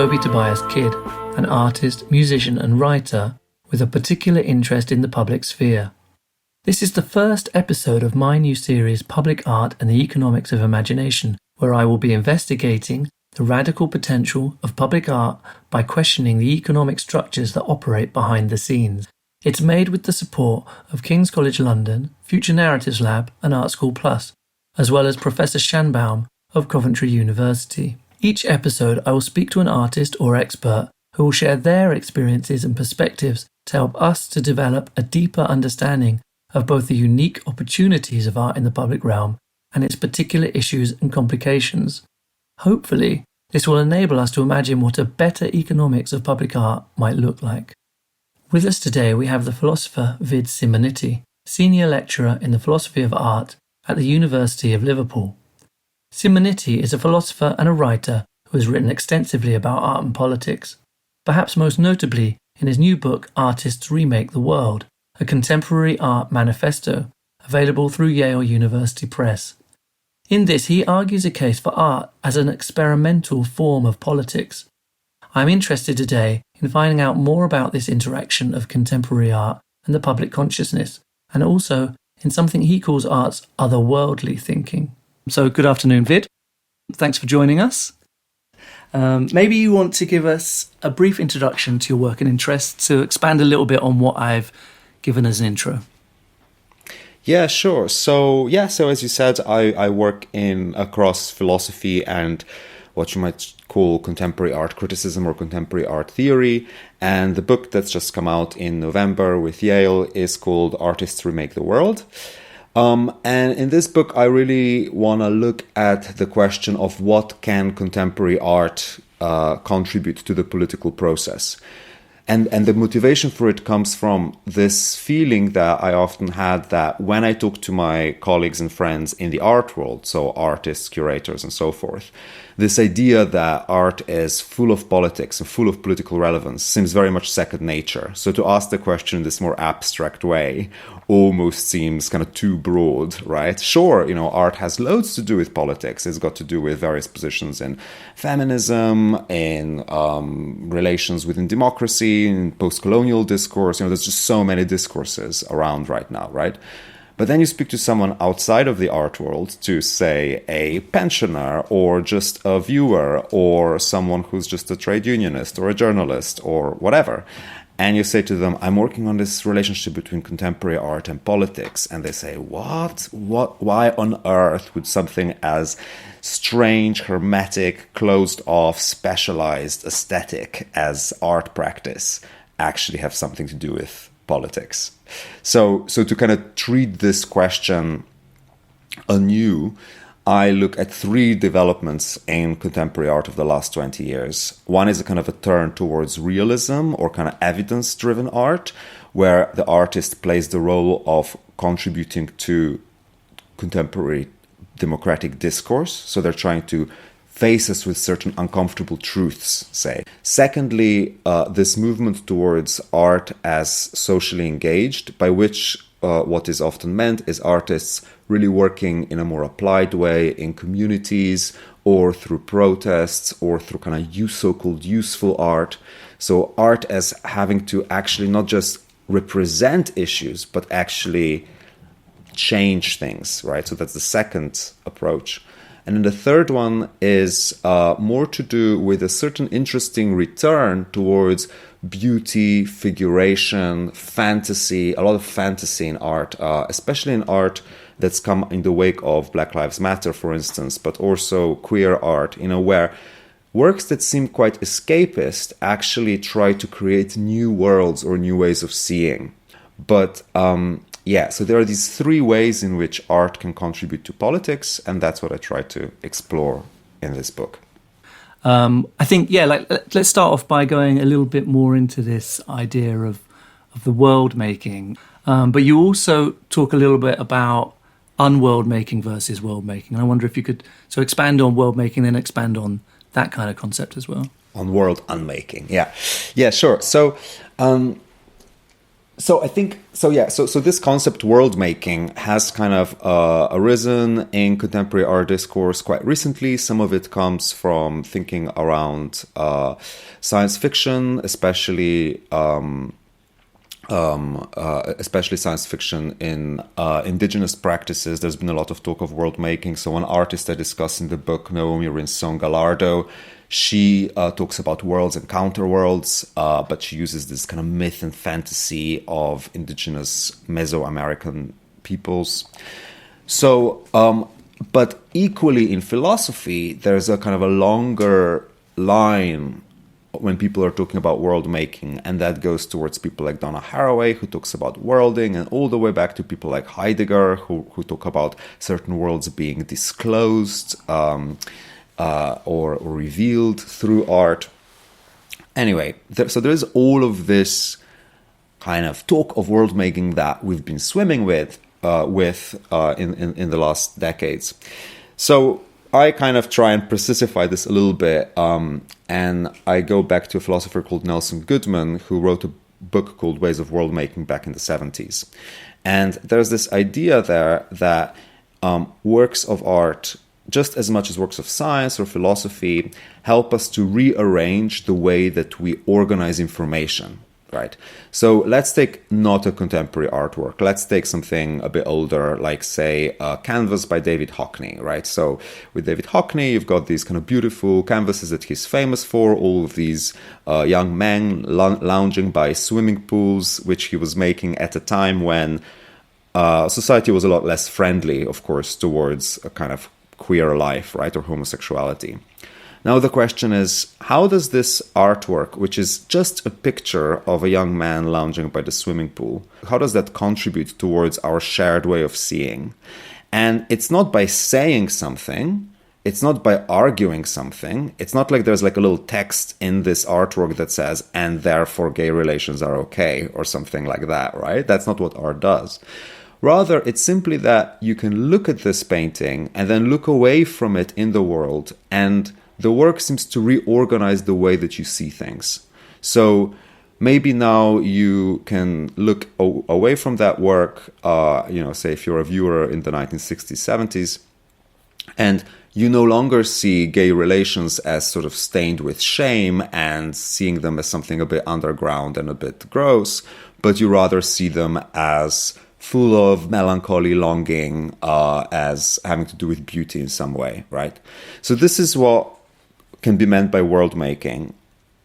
Toby Tobias Kidd, an artist, musician and writer with a particular interest in the public sphere. This is the first episode of my new series Public Art and the Economics of Imagination, where I will be investigating the radical potential of public art by questioning the economic structures that operate behind the scenes. It's made with the support of King's College London, Future Narratives Lab and Art School Plus, as well as Professor Schanbaum of Coventry University. Each episode I will speak to an artist or expert who will share their experiences and perspectives to help us to develop a deeper understanding of both the unique opportunities of art in the public realm and its particular issues and complications. Hopefully, this will enable us to imagine what a better economics of public art might look like. With us today we have the philosopher Vid Simoniti, senior lecturer in the philosophy of art at the University of Liverpool. Simoniti is a philosopher and a writer who has written extensively about art and politics, perhaps most notably in his new book Artists Remake the World, a Contemporary Art Manifesto, available through Yale University Press. In this he argues a case for art as an experimental form of politics. I'm interested today in finding out more about this interaction of contemporary art and the public consciousness, and also in something he calls art's otherworldly thinking. So good afternoon, Vid. Thanks for joining us. Maybe you want to give us a brief introduction to your work and interests to expand a little bit on what I've given as an intro. Yeah, sure. So as you said, I work across philosophy and what you might call contemporary art criticism or contemporary art theory. And the book that's just come out in November with Yale is called Artists Remake the World. And in this book, I really want to look at the question of what can contemporary art contribute to the political process. And the motivation for it comes from this feeling that I often had that when I talk to my colleagues and friends in the art world, so artists, curators, and so forth, this idea that art is full of politics and full of political relevance seems very much second nature. So to ask the question in this more abstract way almost seems kind of too broad, right? Sure, art has loads to do with politics. It's got to do with various positions in feminism, in relations within democracy, in post-colonial discourse. There's just so many discourses around right now, right? But then you speak to someone outside of the art world, to say a pensioner or just a viewer or someone who's just a trade unionist or a journalist or whatever. And you say to them, I'm working on this relationship between contemporary art and politics. And they say, what? Why on earth would something as strange, hermetic, closed off, specialized, aesthetic as art practice actually have something to do with politics? So to kind of treat this question anew, I look at three developments in contemporary art of the last 20 years. One is a kind of a turn towards realism or kind of evidence-driven art, where the artist plays the role of contributing to contemporary democratic discourse. So they're trying to face us with certain uncomfortable truths, say. Secondly, this movement towards art as socially engaged, by which what is often meant is artists really working in a more applied way in communities or through protests or through kind of so-called useful art. So art as having to actually not just represent issues, but actually change things, right? So that's the second approach. And then the third one is more to do with a certain interesting return towards beauty, figuration, fantasy, a lot of fantasy in art, especially in art that's come in the wake of Black Lives Matter, for instance, but also queer art, where works that seem quite escapist actually try to create new worlds or new ways of seeing. But so there are these three ways in which art can contribute to politics, and that's what I try to explore in this book. I think, let's start off by going a little bit more into this idea of the world making. But you also talk a little bit about unworld making versus world making. And I wonder if you could expand on world making, then expand on that kind of concept as well. On world unmaking, yeah, sure. So So I think so. Yeah. So this concept world making has kind of arisen in contemporary art discourse quite recently. Some of it comes from thinking around science fiction, especially science fiction in indigenous practices. There's been a lot of talk of world making. So an artist I discuss in the book, Naomi Rinson Gallardo, she talks about worlds and counter worlds, but she uses this kind of myth and fantasy of indigenous Mesoamerican peoples. So, but equally in philosophy, there's a kind of a longer line when people are talking about world making, and that goes towards people like Donna Haraway, who talks about worlding, and all the way back to people like Heidegger, who talk about certain worlds being disclosed or revealed through art. Anyway, so there's all of this kind of talk of world making that we've been swimming with in the last decades. So I kind of try and precify this a little bit, and I go back to a philosopher called Nelson Goodman, who wrote a book called Ways of World Making back in the 70s. And there's this idea there that works of art, just as much as works of science or philosophy, help us to rearrange the way that we organize information. Right. So let's take not a contemporary artwork. Let's take something a bit older, like, say, Canvas by David Hockney. Right. So with David Hockney, you've got these kind of beautiful canvases that he's famous for, all of these young men lounging by swimming pools, which he was making at a time when society was a lot less friendly, of course, towards a kind of queer life, right, or homosexuality. Now the question is, how does this artwork, which is just a picture of a young man lounging by the swimming pool, how does that contribute towards our shared way of seeing? And it's not by saying something, it's not by arguing something, it's not like there's like a little text in this artwork that says, and therefore gay relations are okay, or something like that, right? That's not what art does. Rather, it's simply that you can look at this painting and then look away from it in the world, and the work seems to reorganize the way that you see things. So maybe now you can look away from that work, say if you're a viewer in the 1960s, 70s, and you no longer see gay relations as sort of stained with shame and seeing them as something a bit underground and a bit gross, but you rather see them as full of melancholy, longing, as having to do with beauty in some way, right? So this is what can be meant by world making.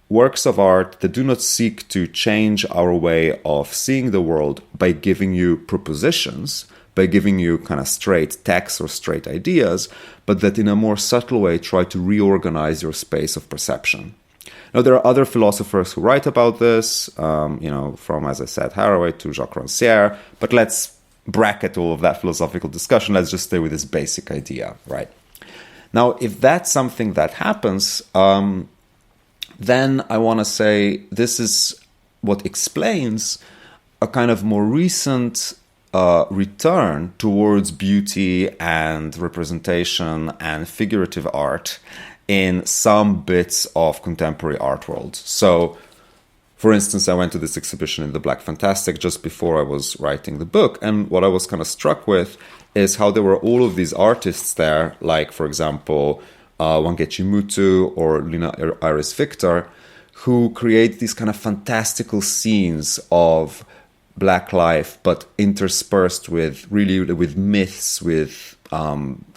Works of art that do not seek to change our way of seeing the world by giving you propositions, by giving you kind of straight texts or straight ideas, but that in a more subtle way try to reorganize your space of perception. Now, there are other philosophers who write about this, from, as I said, Haraway to Jacques Rancière, but let's bracket all of that philosophical discussion. Let's just stay with this basic idea, right? Now, if that's something that happens, then I want to say this is what explains a kind of more recent return towards beauty and representation and figurative art in some bits of contemporary art world. So, for instance, I went to this exhibition in the Black Fantastic just before I was writing the book, and what I was kind of struck with is how there were all of these artists there, like, for example, Wangechi Mutu or Lina Iris Victor, who create these kind of fantastical scenes of Black life, but interspersed with myths, with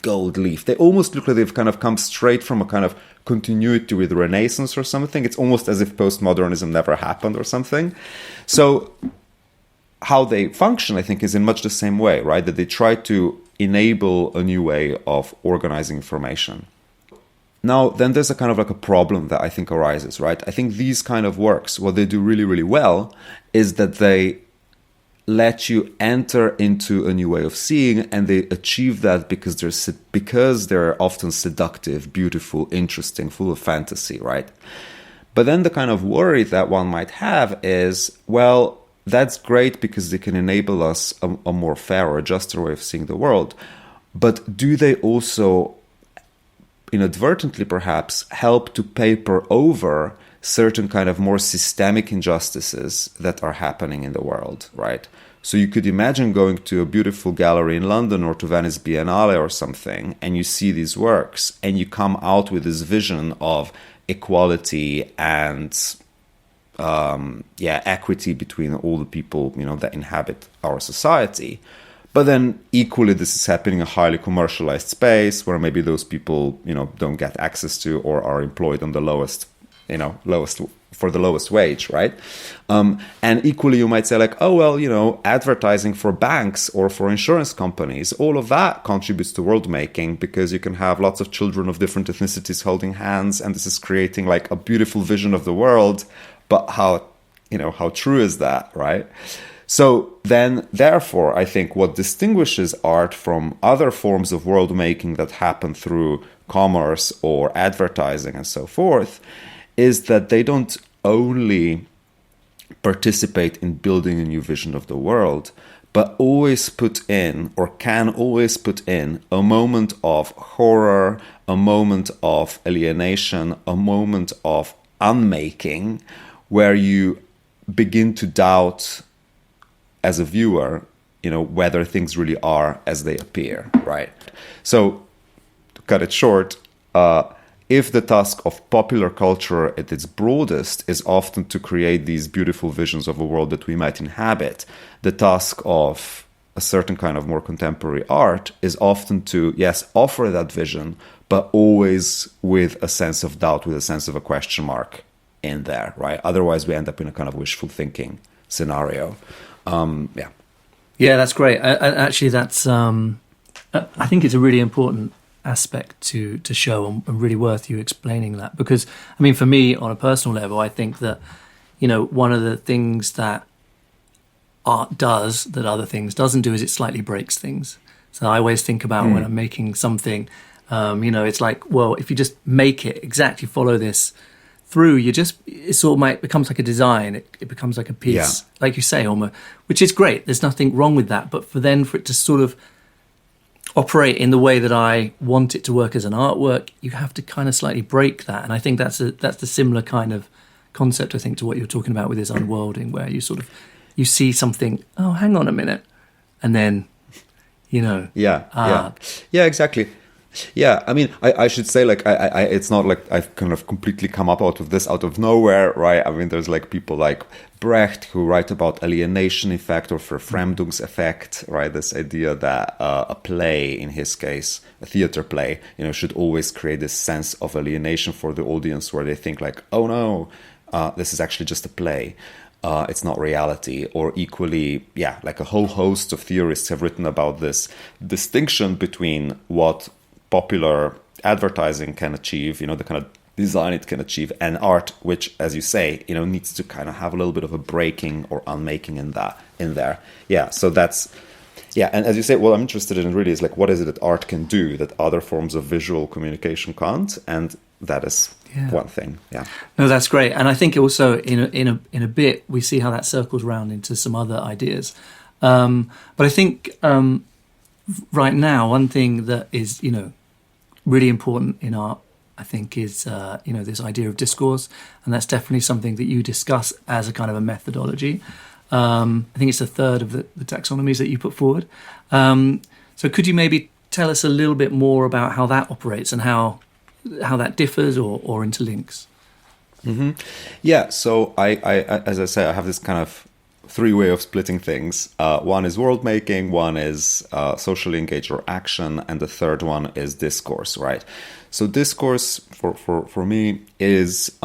gold leaf. They almost look like they've kind of come straight from a kind of continuity with Renaissance or something. It's almost as if postmodernism never happened or something. So how they function, I think, is in much the same way, right? That they try to enable a new way of organizing information. Now, then there's a kind of like a problem that I think arises, right? I think these kind of works, what they do really, really well is that they let you enter into a new way of seeing, and they achieve that because they're often seductive, beautiful, interesting, full of fantasy, right? But then the kind of worry that one might have is, well, that's great because they can enable us a more fair or a juster way of seeing the world. But do they also, inadvertently perhaps, help to paper over certain kind of more systemic injustices that are happening in the world, right? So you could imagine going to a beautiful gallery in London or to Venice Biennale or something, and you see these works, and you come out with this vision of equality and equity between all the people, that inhabit our society. But then equally, this is happening in a highly commercialized space where maybe those people, don't get access to or are employed on the lowest for the lowest wage, right? And equally, you might say like, oh, well, advertising for banks or for insurance companies, all of that contributes to world making because you can have lots of children of different ethnicities holding hands, and this is creating like a beautiful vision of the world. But how true is that, right? So then, therefore, I think what distinguishes art from other forms of world making that happen through commerce or advertising and so forth is that they don't only participate in building a new vision of the world, but always put in, or can always put in, a moment of horror, a moment of alienation, a moment of unmaking, where you begin to doubt as a viewer, whether things really are as they appear, right? So, to cut it short, if the task of popular culture at its broadest is often to create these beautiful visions of a world that we might inhabit, the task of a certain kind of more contemporary art is often to, yes, offer that vision, but always with a sense of doubt, with a sense of a question mark in there, right? Otherwise, we end up in a kind of wishful thinking scenario. Yeah, that's great. Actually, that's I think it's a really important aspect to show, and really worth you explaining that, because I mean, for me on a personal level, I think that one of the things that art does that other things doesn't do is it slightly breaks things. So I always think about when I'm making something, it's like, well, if you just make it exactly follow this through, it sort of becomes like a design. It becomes like a piece, like you say, almost, which is great. There's nothing wrong with that. But for it to sort of operate in the way that I want it to work as an artwork, you have to kind of slightly break that. And I think that's the similar kind of concept, I think, to what you're talking about with this unworlding, where you see something, oh, hang on a minute, and then, Yeah, exactly. Yeah, I mean, I should say, like, I it's not like I've kind of completely come up out of nowhere, right? I mean, there's like people like Brecht who write about alienation effect or Verfremdungseffekt, right? This idea that a play, in his case, a theater play, should always create this sense of alienation for the audience, where they think like, oh no, this is actually just a play. It's not reality. Or equally, like a whole host of theorists have written about this distinction between what popular advertising can achieve, the kind of design it can achieve, and art, which, as you say, needs to kind of have a little bit of a breaking or unmaking in there. Yeah, so that's, and as you say, what I'm interested in really is like, what is it that art can do that other forms of visual communication can't? And that is one thing. Yeah. No, that's great. And I think also in a bit we see how that circles around into some other ideas. But I think right now, one thing that is really important in art, I think, is this idea of discourse, and that's definitely something that you discuss as a kind of a methodology. I think it's the third of the taxonomies that you put forward. So could you maybe tell us a little bit more about how that operates and how that differs or interlinks? Mm-hmm. Yeah, so I as I say, I have this kind of three way of splitting things. One is world making, one is socially engaged or action, and the third one is discourse, right? So discourse for me is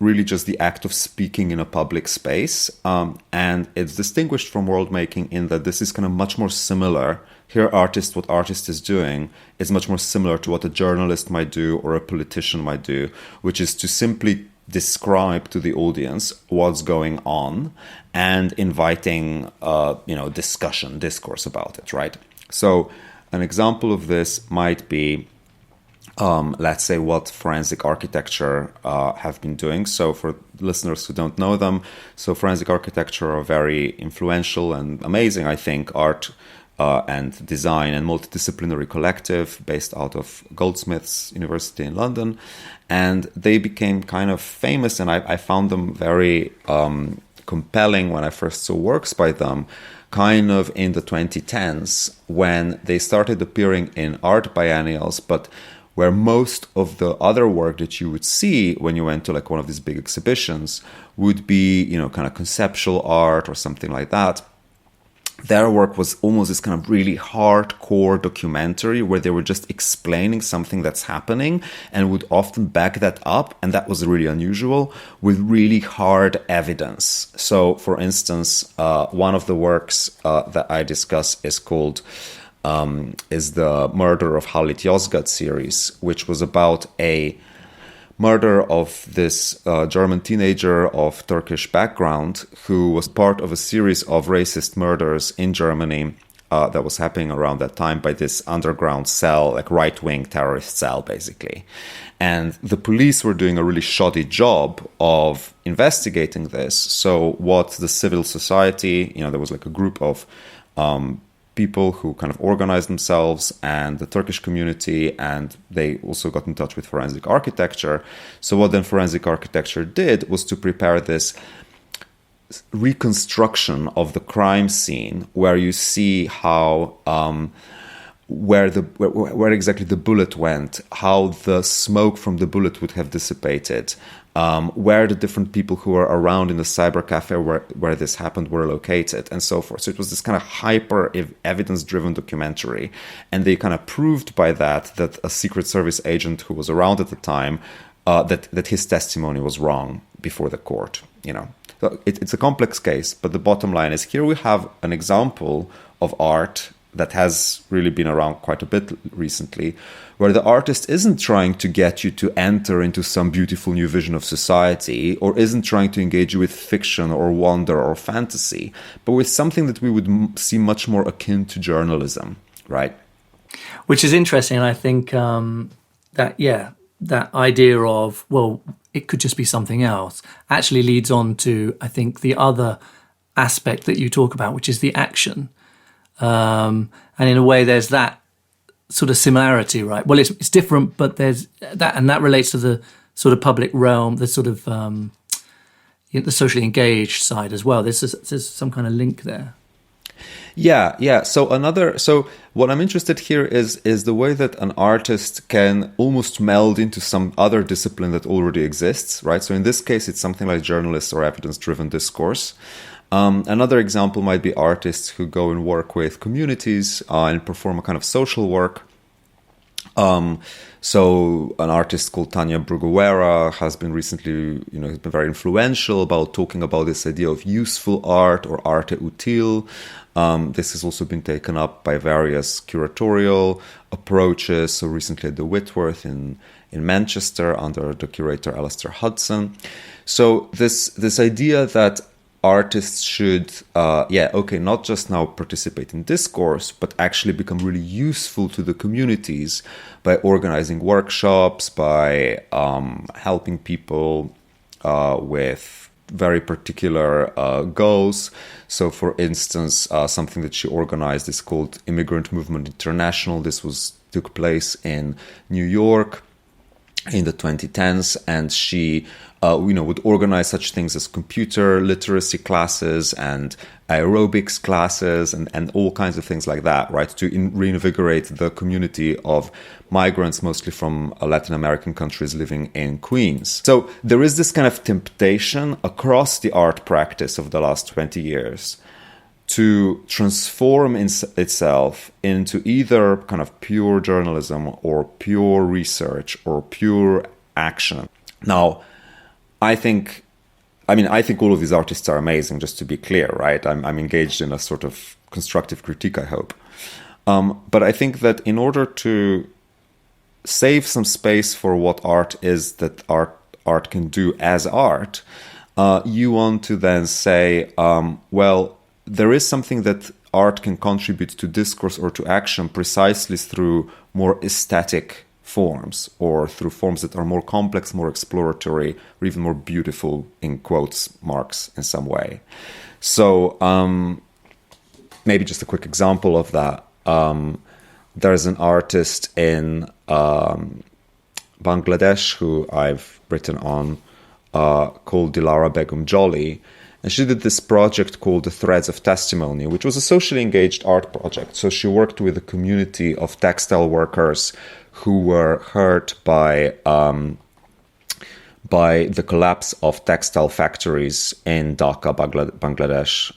really just the act of speaking in a public space, and it's distinguished from world making in that this is kind of much more similar. Here, what artist is doing is much more similar to what a journalist might do or a politician might do, which is to simply describe to the audience what's going on and inviting discourse about it, right? So an example of this might be let's say what forensic architecture have been doing. So for listeners who don't know them, so forensic architecture are very influential and amazing, I think, art and design and multidisciplinary collective based out of Goldsmiths University in London. And they became kind of famous, and I found them very compelling when I first saw works by them, kind of in the 2010s, when they started appearing in art biennials, but where most of the other work that you would see when you went to like one of these big exhibitions would be, kind of conceptual art or something like that. Their work was almost this kind of really hardcore documentary where they were just explaining something that's happening and would often back that up, and that was really unusual, with really hard evidence. So, for instance, one of the works that I discuss is called is the Murder of Halit Yozgat series, which was about a murder of this German teenager of Turkish background who was part of a series of racist murders in Germany that was happening around that time by this underground cell, like right-wing terrorist cell, basically. And the police were doing a really shoddy job of investigating this. So what the civil society, there was like a group of people who kind of organized themselves, and the Turkish community, and they also got in touch with forensic architecture. So what then forensic architecture did was to prepare this reconstruction of the crime scene, where you see how where exactly the bullet went, how the smoke from the bullet would have dissipated, where the different people who were around in the cyber cafe where this happened were located, and so forth. So it was this kind of hyper evidence-driven documentary, and they kind of proved by that a Secret Service agent who was around at the time, that his testimony was wrong before the court. So it's a complex case, but the bottom line is here we have an example of art that has really been around quite a bit recently, where the artist isn't trying to get you to enter into some beautiful new vision of society, or isn't trying to engage you with fiction or wonder or fantasy, but with something that we would see much more akin to journalism, right? Which is interesting, and I think that idea of, well, it could just be something else, actually leads on to, I think, the other aspect that you talk about, which is the action. And in a way, there's that sort of similarity, right? Well, it's different, but there's that, and that relates to the sort of public realm, the sort of the socially engaged side as well. There's some kind of link there. Yeah. So what I'm interested here is the way that an artist can almost meld into some other discipline that already exists, right? So in this case, it's something like journalist or evidence-driven discourse. Another example might be artists who go and work with communities and perform a kind of social work. So an artist called Tania Bruguera has been recently, has been very influential about talking about this idea of useful art or arte utile. This has also been taken up by various curatorial approaches. So recently at the Whitworth in Manchester under the curator Alistair Hudson. So this idea that artists should, not just now participate in discourse, but actually become really useful to the communities by organizing workshops, by helping people with very particular goals. So, for instance, something that she organized is called Immigrant Movement International. This took place in New York in the 2010s, and she would organize such things as computer literacy classes and aerobics classes and all kinds of things like that, right, to reinvigorate the community of migrants, mostly from Latin American countries living in Queens. So there is this kind of temptation across the art practice of the last 20 years to transform itself into either kind of pure journalism or pure research or pure action. Now, I think all of these artists are amazing, just to be clear, right? I'm engaged in a sort of constructive critique, I hope. But I think that in order to save some space for what art is that art can do as art, you want to then say, there is something that art can contribute to discourse or to action precisely through more aesthetic forms, or through forms that are more complex, more exploratory, or even more beautiful, in quotes marks, in some way. So maybe just a quick example of that. There's an artist in Bangladesh who I've written on called Dilara Begum Jolly. And she did this project called The Threads of Testimony, which was a socially engaged art project. So she worked with a community of textile workers who were hurt by the collapse of textile factories in Dhaka, Bangladesh,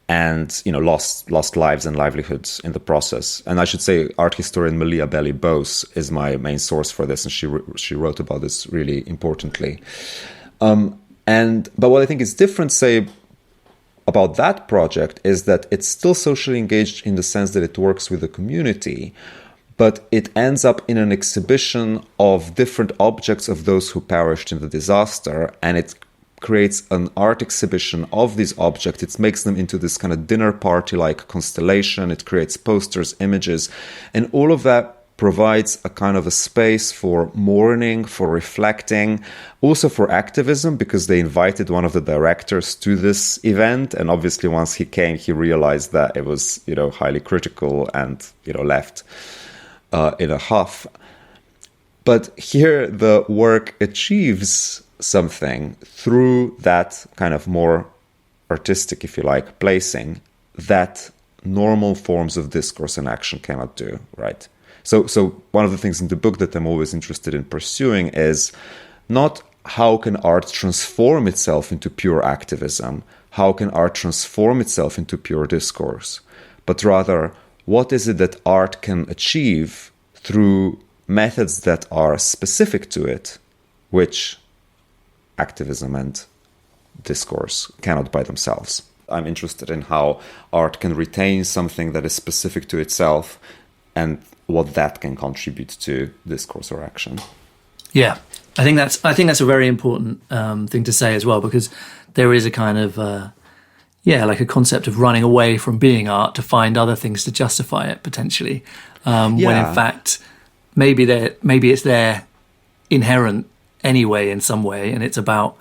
and lost lives and livelihoods in the process. And I should say, art historian Malia Belli Bose is my main source for this, and she wrote about this really importantly. But what I think is different, say, about that project is that it's still socially engaged in the sense that it works with the community, but it ends up in an exhibition of different objects of those who perished in the disaster, and it creates an art exhibition of these objects. It makes them into this kind of dinner party-like constellation. It creates posters, images, and all of that provides a kind of a space for mourning, for reflecting, also for activism, because they invited one of the directors to this event. And obviously once he came, he realized that it was, highly critical and, left in a huff. But here the work achieves something through that kind of more artistic, if you like, placing that normal forms of discourse and action cannot do, right? So one of the things in the book that I'm always interested in pursuing is not how can art transform itself into pure activism, how can art transform itself into pure discourse, but rather what is it that art can achieve through methods that are specific to it, which activism and discourse cannot by themselves. I'm interested in how art can retain something that is specific to itself and what that can contribute to discourse or action. Yeah, I think that's a very important thing to say as well, because there is a kind of like a concept of running away from being art to find other things to justify it potentially, when in fact maybe it's there inherent anyway in some way, and it's about,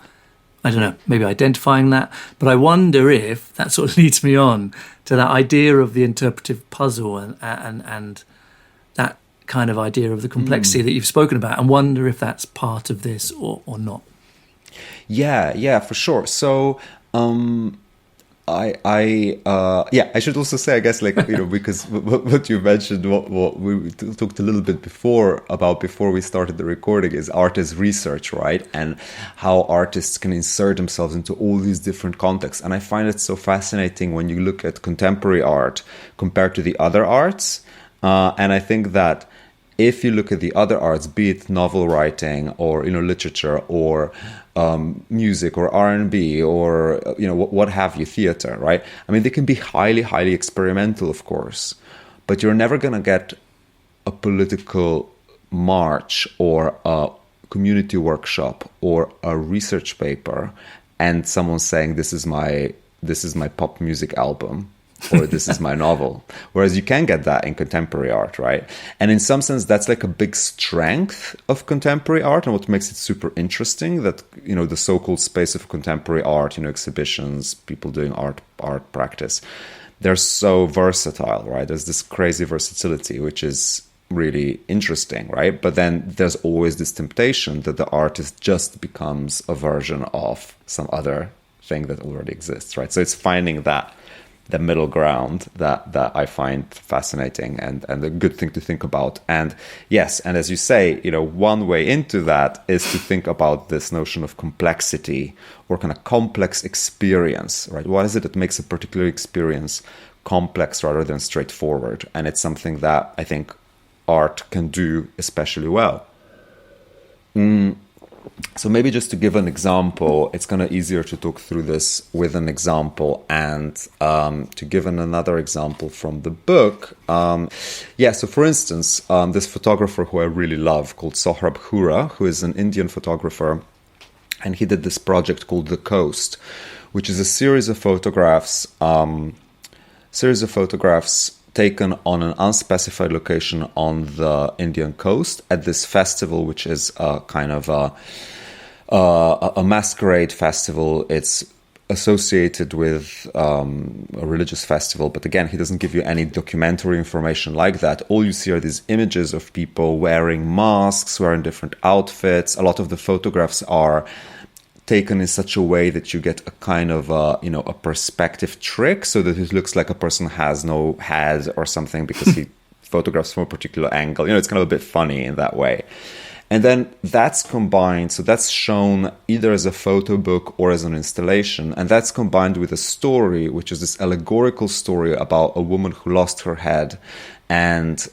I don't know, maybe identifying that. But I wonder if that sort of leads me on to that idea of the interpretive puzzle and that kind of idea of the complexity that you've spoken about, and wonder if that's part of this or not. Yeah, for sure. So I should also say, I guess, because what you mentioned, what we talked a little bit before we started the recording, is art as research, right? And how artists can insert themselves into all these different contexts. And I find it so fascinating when you look at contemporary art compared to the other arts. And I think that if you look at the other arts, be it novel writing or literature or music or R&B or what have you, theater, right? I mean, they can be highly, highly experimental, of course, but you're never going to get a political march or a community workshop or a research paper and someone saying this is my pop music album. Or this is my novel. Whereas you can get that in contemporary art, right? And in some sense, that's like a big strength of contemporary art, and what makes it super interesting, that, the so-called space of contemporary art, exhibitions, people doing art practice, they're so versatile, right? There's this crazy versatility, which is really interesting, right? But then there's always this temptation that the artist just becomes a version of some other thing that already exists, right? So it's finding the middle ground that I find fascinating and a good thing to think about. And yes, and as you say, one way into that is to think about this notion of complexity or kind of complex experience, right? What is it that makes a particular experience complex rather than straightforward? And it's something that I think art can do especially well. So maybe just to give an example, it's kind of easier to talk through this with an example, and to give another example from the book. So for instance, this photographer who I really love called Sohrab Hura, who is an Indian photographer, and he did this project called The Coast, which is a series of photographs taken on an unspecified location on the Indian coast at this festival, which is a kind of a masquerade festival. It's associated with a religious festival. But again, he doesn't give you any documentary information like that. All you see are these images of people wearing masks, wearing different outfits. A lot of the photographs are taken in such a way that you get a kind of a perspective trick, so that it looks like a person has no head or something because he photographs from a particular angle. It's kind of a bit funny in that way. And then that's combined, so that's shown either as a photo book or as an installation, and that's combined with a story, which is this allegorical story about a woman who lost her head, and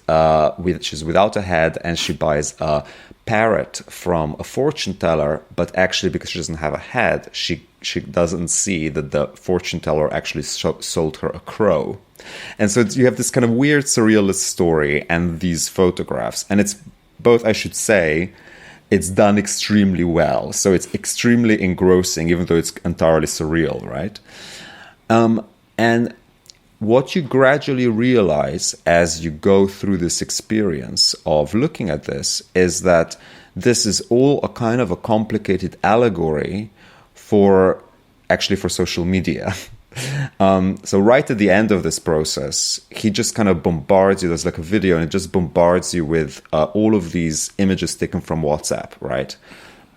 she's without a head, and she buys a parrot from a fortune teller, but actually because she doesn't have a head, she doesn't see that the fortune teller actually sold her a crow. And so you have this kind of weird surrealist story and these photographs, and it's both, I should say, it's done extremely well. So it's extremely engrossing, even though it's entirely surreal, right? And what you gradually realize as you go through this experience of looking at this is that this is all a kind of a complicated allegory for social media. So right at the end of this process, he just kind of bombards you. There's like a video, and it just bombards you with all of these images taken from WhatsApp, right?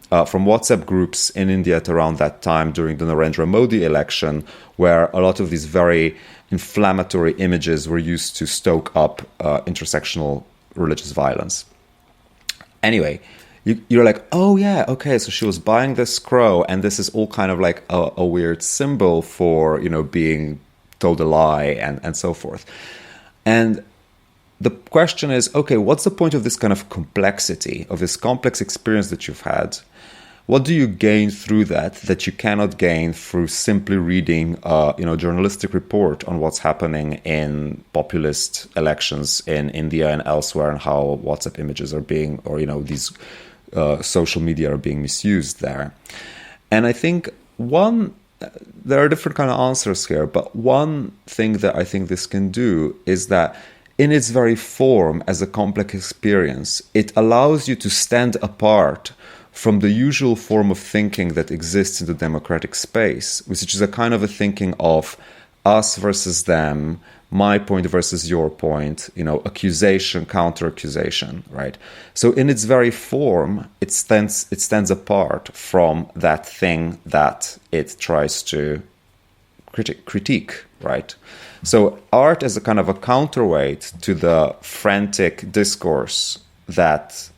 From WhatsApp groups in India at around that time during the Narendra Modi election, where a lot of these very inflammatory images were used to stoke up intersectional religious violence. Anyway, you're like, oh yeah, okay, so she was buying this crow, and this is all kind of like a weird symbol for, being told a lie and so forth. And the question is, okay, what's the point of this kind of complexity, of this complex experience that you've had? What do you gain through that you cannot gain through simply reading a journalistic report on what's happening in populist elections in India and elsewhere, and how WhatsApp images are being, or these social media are being misused there? And I think there are different kind of answers here, but one thing that I think this can do is that in its very form as a complex experience, it allows you to stand apart from the usual form of thinking that exists in the democratic space, which is a kind of a thinking of us versus them, my point versus your point, accusation, counter-accusation, right? So in its very form, it stands apart from that thing that it tries to critique, right? So art is a kind of a counterweight to the frantic discourse that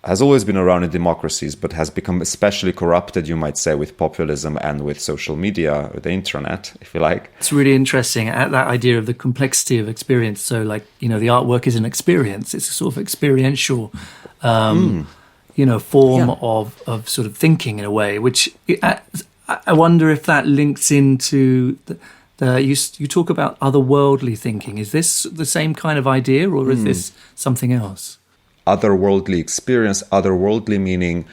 has always been around in democracies, but has become especially corrupted, you might say, with populism and with social media, or the internet, if you like. It's really interesting, that idea of the complexity of experience. So, the artwork is an experience. It's a sort of experiential, form of sort of thinking in a way, which I wonder if that links into you talk about otherworldly thinking. Is this the same kind of idea, or is this something else? Otherworldly experience, otherworldly meaning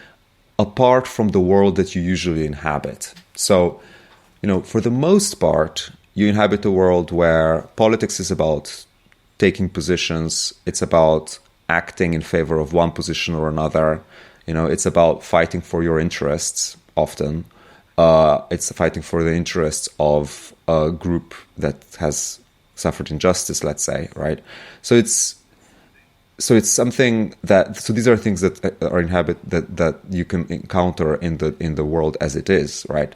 apart from the world that you usually inhabit. So, for the most part, you inhabit a world where politics is about taking positions. It's about acting in favor of one position or another. It's about fighting for your interests often. It's fighting for the interests of a group that has suffered injustice, let's say, right? So it's something that, so these are things that are that you can encounter in the world as it is, right?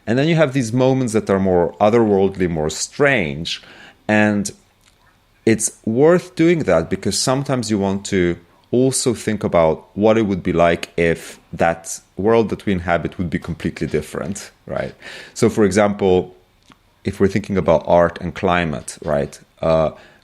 And then you have these moments that are more otherworldly, more strange, and it's worth doing that because sometimes you want to also think about what it would be like if that world that we inhabit would be completely different, right? So, for example, if we're thinking about art and climate, right?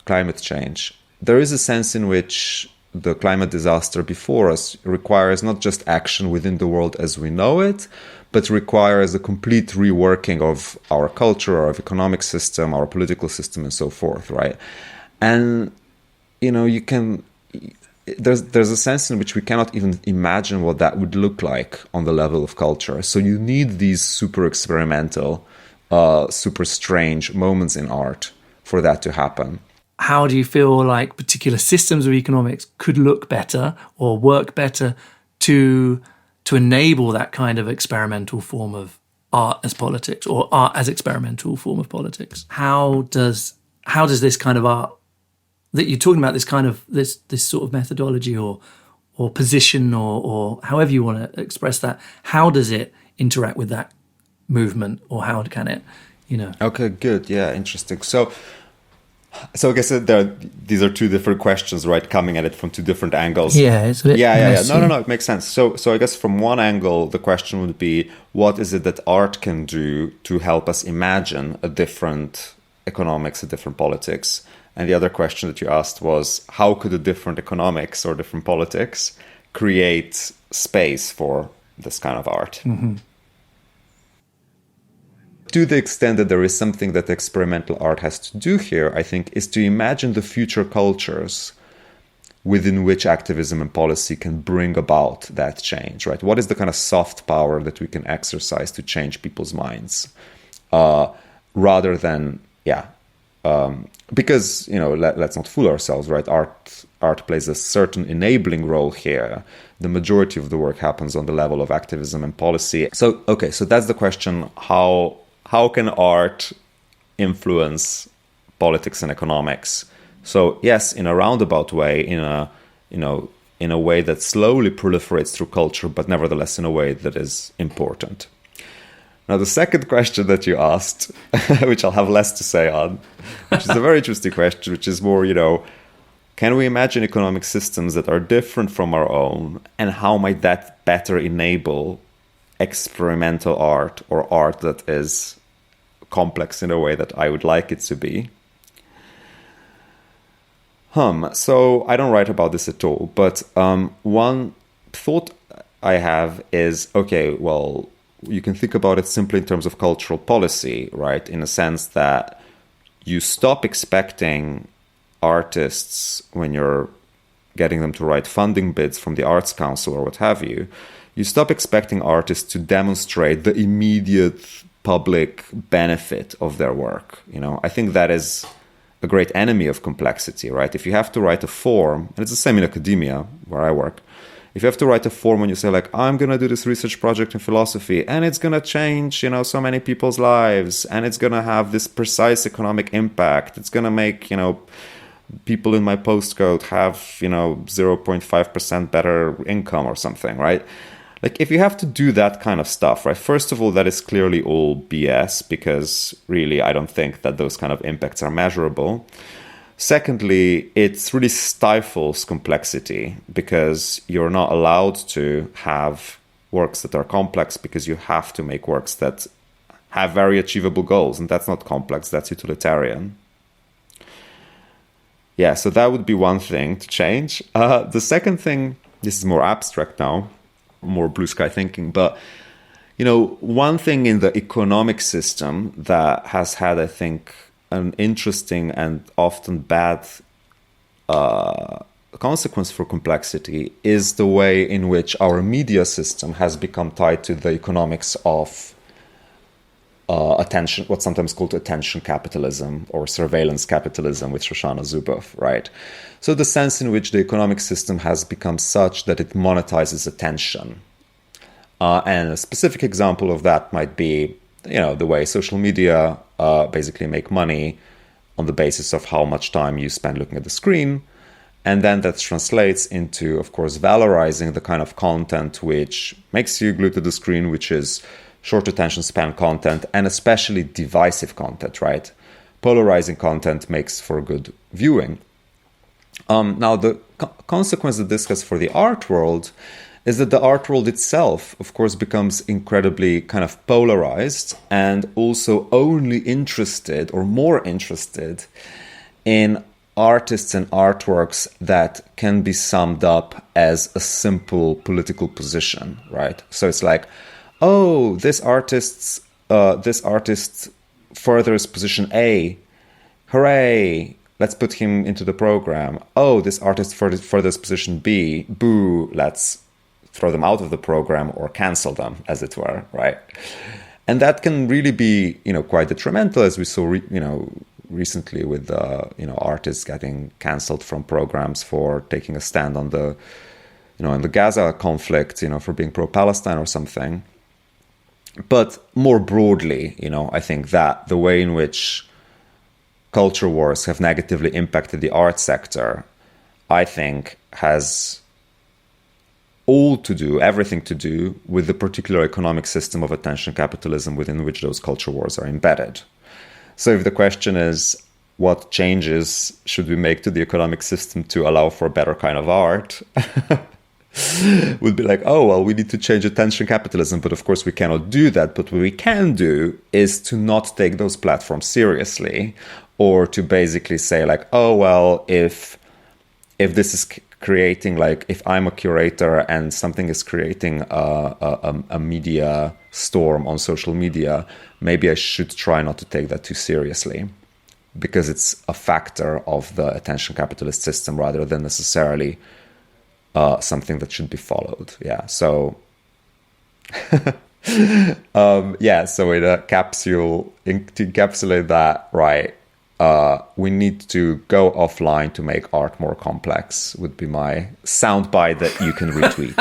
Climate change. There is a sense in which the climate disaster before us requires not just action within the world as we know it, but requires a complete reworking of our culture, our economic system, our political system, and so forth, right? And, there's a sense in which we cannot even imagine what that would look like on the level of culture. So you need these super experimental, super strange moments in art for that to happen. How do you feel like particular systems of economics could look better or work better to enable that kind of experimental form of art as politics or art as experimental form of politics. How does this kind of art that you're talking about, this kind of this sort of methodology or position or however you want to express that, how does it interact with that movement, or how can it, Okay, good. Yeah, interesting. So I guess these are two different questions, right? Coming at it from two different angles. Yeah, it's a bit messy. No, it makes sense. So I guess from one angle, the question would be, what is it that art can do to help us imagine a different economics, a different politics? And the other question that you asked was, how could a different economics or different politics create space for this kind of art? Mm-hmm. To the extent that there is something that experimental art has to do here, I think, is to imagine the future cultures within which activism and policy can bring about that change, right? What is the kind of soft power that we can exercise to change people's minds? Rather than, because, let's not fool ourselves, right? Art plays a certain enabling role here. The majority of the work happens on the level of activism and policy. So that's the question. How can art influence politics and economics? So yes, in a roundabout way, in a way that slowly proliferates through culture, but nevertheless in a way that is important. Now, the second question that you asked, which I'll have less to say on, which is a very interesting question, which is more, can we imagine economic systems that are different from our own, and how might that better enable experimental art, or art that is complex in a way that I would like it to be? So I don't write about this at all, but one thought I have is, okay, well, you can think about it simply in terms of cultural policy, right? In a sense that you stop expecting artists, when you're getting them to write funding bids from the Arts Council or what have you, you stop expecting artists to demonstrate the immediate public benefit of their work. I think that is a great enemy of complexity, right? If you have to write a form, and it's the same in academia where I work, if you have to write a form and you say, like, I'm going to do this research project in philosophy, and it's going to change, so many people's lives, and it's going to have this precise economic impact, it's going to make, people in my postcode have, 0.5% better income or something, right? Like, if you have to do that kind of stuff, right, first of all, that is clearly all BS, because really I don't think that those kind of impacts are measurable. Secondly, it really stifles complexity, because you're not allowed to have works that are complex, because you have to make works that have very achievable goals, and that's not complex, that's utilitarian. Yeah, so that would be one thing to change. The second thing, this is more abstract now, more blue sky thinking, but one thing in the economic system that has had, I think, an interesting and often bad consequence for complexity is the way in which our media system has become tied to the economics of attention, what's sometimes called attention capitalism or surveillance capitalism with Shoshana Zuboff, right? So the sense in which the economic system has become such that it monetizes attention. And a specific example of that might be, the way social media basically make money on the basis of how much time you spend looking at the screen. And then that translates into, of course, valorizing the kind of content which makes you glued to the screen, which is short attention span content, and especially divisive content, right? Polarizing content makes for good viewing. Now, the consequence that this has for the art world is that the art world itself, of course, becomes incredibly kind of polarized, and also only interested or more interested in artists and artworks that can be summed up as a simple political position, right? So it's like, oh, this artist furthers position A, hooray, let's put him into the program. Oh, this artist furthers position B, boo, let's throw them out of the program or cancel them, as it were, right? And that can really be, quite detrimental, as we saw, recently with, artists getting cancelled from programs for taking a stand on the, in the Gaza conflict, for being pro-Palestine or something. But more broadly, I think that the way in which culture wars have negatively impacted the art sector, I think, has everything to do with the particular economic system of attention capitalism within which those culture wars are embedded. So if the question is, what changes should we make to the economic system to allow for a better kind of art? Would be like, oh, well, we need to change attention capitalism, but of course we cannot do that. But what we can do is to not take those platforms seriously, or to basically say like, oh, well, if this is creating, like, if I'm a curator and something is creating a media storm on social media, maybe I should try not to take that too seriously, because it's a factor of the attention capitalist system rather than necessarily something that should be followed. Yeah. So, so in a capsule, to encapsulate that, right, we need to go offline to make art more complex would be my soundbite that you can retweet.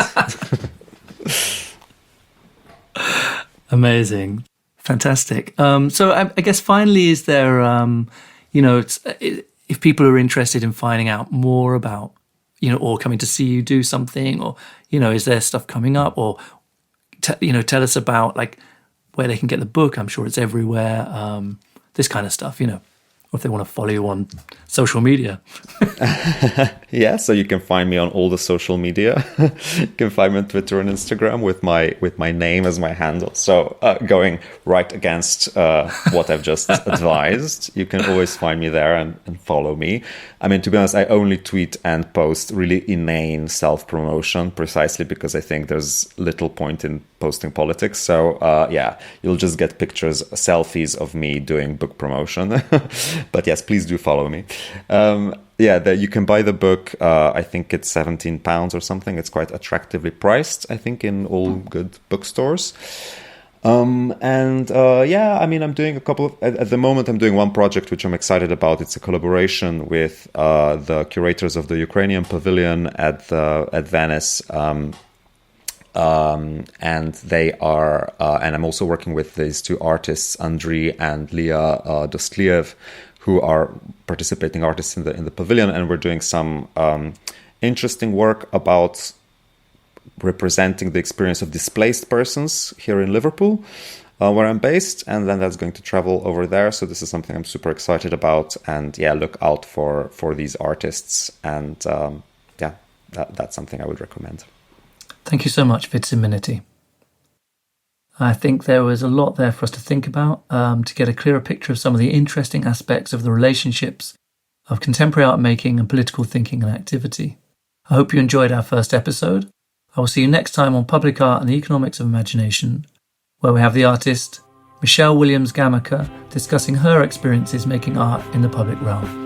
Amazing. Fantastic. So I guess finally, is there, if people are interested in finding out more about, or coming to see you do something, or, is there stuff coming up, or, tell us about like where they can get the book. I'm sure it's everywhere. This kind of stuff, or if they want to follow you on social media. Yeah, so you can find me on all the social media. You can find me on Twitter and Instagram with my name as my handle. So going right against what I've just advised, you can always find me there and follow me. I mean, to be honest, I only tweet and post really inane self-promotion, precisely because I think there's little point in posting politics. So you'll just get pictures, selfies of me doing book promotion. But yes, please do follow me. You can buy the book. I think it's £17 or something. It's quite attractively priced, I think, in all good bookstores. I'm doing at the moment, I'm doing one project which I'm excited about. It's a collaboration with the curators of the Ukrainian pavilion at Venice. And they are, and I'm also working with these two artists, Andriy and Leah Dostliev, who are participating artists in the pavilion, and we're doing some interesting work about representing the experience of displaced persons here in Liverpool, where I'm based, and then that's going to travel over there. So this is something I'm super excited about, and look out for these artists, and that's something I would recommend. Thank you so much, Vid Simoniti. I think there was a lot there for us to think about, to get a clearer picture of some of the interesting aspects of the relationships of contemporary art making and political thinking and activity. I hope you enjoyed our first episode. I will see you next time on Public Art and the Economics of Imagination, where we have the artist Michelle Williams-Gamaker discussing her experiences making art in the public realm.